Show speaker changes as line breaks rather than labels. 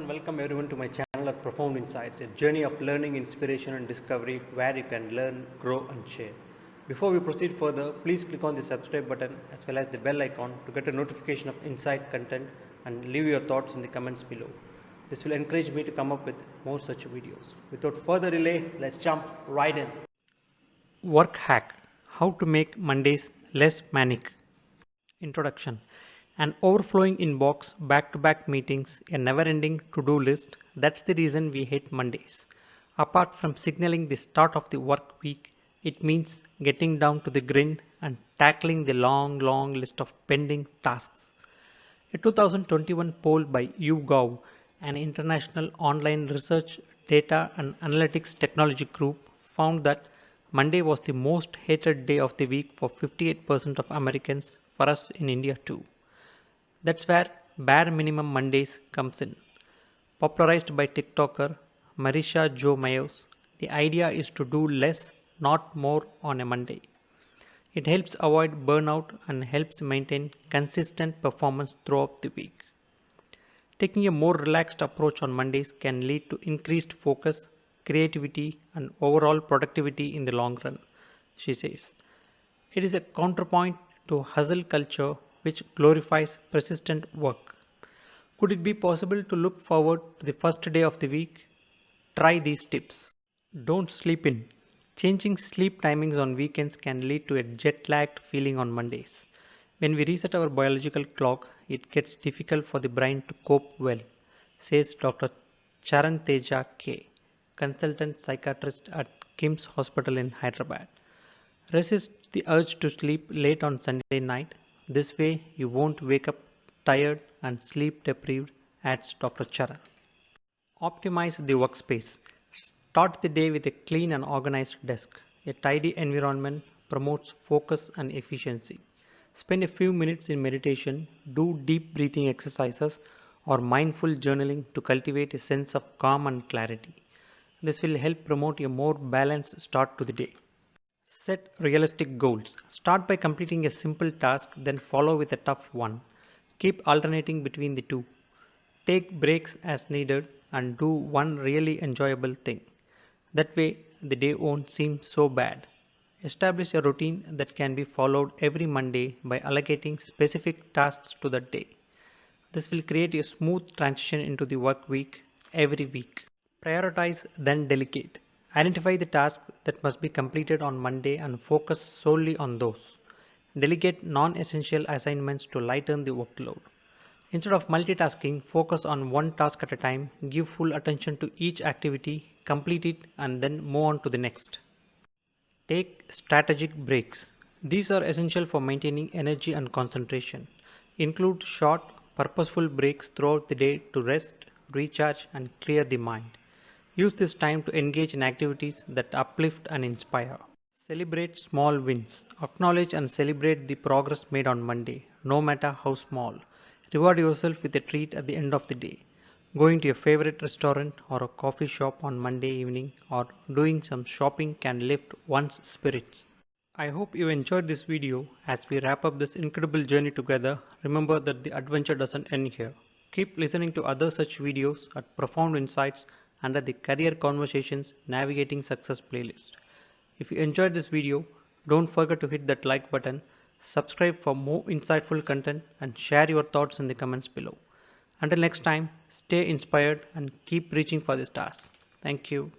and welcome everyone to my channel at Profound Insights, a journey of learning, inspiration, and discovery where you can learn, grow, and share. Before we proceed further, please click on the subscribe button as well as the bell icon to get a notification of insight content and leave your thoughts in the comments below. This will encourage me to come up with more such videos. Without further delay, let's jump right in. Work hack: how to make Mondays less manic. Introduction. An overflowing inbox, back to back meetings, a never ending to do list. That's the reason we hate Mondays. Apart from signaling the start of the work week, it means getting down to the grind and tackling the long list of pending tasks. A 2021 poll by YouGov, an international online research, data, and analytics technology group, found that Monday was the most hated day of the week for 58% of Americans, for us in India too. That's where bare minimum Mondays comes in. Popularized by TikToker Marisha Jo Mayos, the idea is to do less, not more on a Monday. It helps avoid burnout and helps maintain consistent performance throughout the week. Taking a more relaxed approach on Mondays can lead to increased focus, creativity, and overall productivity in the long run, she says. It is a counterpoint to hustle culture which glorifies persistent work. Could it be possible to look forward to the first day of the week? Try these tips. Don't sleep in. Changing sleep timings on weekends can lead to a jet lagged feeling on Mondays. When we reset our biological clock, it gets difficult for the brain to cope well, says Dr. Charan Teja K, consultant psychiatrist at KIMS Hospital in Hyderabad. Resist the urge to sleep late on Sunday night. This way, you won't wake up tired and sleep deprived, adds Dr. Charan. Optimize the workspace. Start the day with a clean and organized desk. A tidy environment promotes focus and efficiency. Spend a few minutes in meditation, do deep breathing exercises, or mindful journaling to cultivate a sense of calm and clarity. This will help promote a more balanced start to the day. Set realistic goals. Start by completing a simple task, then follow with a tough one. Keep alternating between the two. Take breaks as needed and do one really enjoyable thing. That way, the day won't seem so bad. Establish a routine that can be followed every Monday by allocating specific tasks to that day. This will create a smooth transition into the work week every week. Prioritize, then delegate. Identify the tasks that must be completed on Monday and focus solely on those. Delegate non essential assignments to lighten the workload. Instead of multitasking, focus on one task at a time, give full attention to each activity, complete it, and then move on to the next. Take strategic breaks. These are essential for maintaining energy and concentration. Include short, purposeful breaks throughout the day to rest, recharge, and clear the mind. Use this time to engage in activities that uplift and inspire. Celebrate small wins. Acknowledge and celebrate the progress made on Monday, no matter how small. Reward yourself with a treat at the end of the day. Going to your favorite restaurant or a coffee shop on Monday evening or doing some shopping can lift one's spirits. I hope you enjoyed this video. As we wrap up this incredible journey together, remember that the adventure doesn't end here. Keep listening to other such videos at Profound Insights under the Career Conversations Navigating Success playlist. If you enjoyed this video, don't forget to hit that like button, subscribe for more insightful content, and share your thoughts in the comments below. Until next time, stay inspired and keep reaching for the stars. Thank you.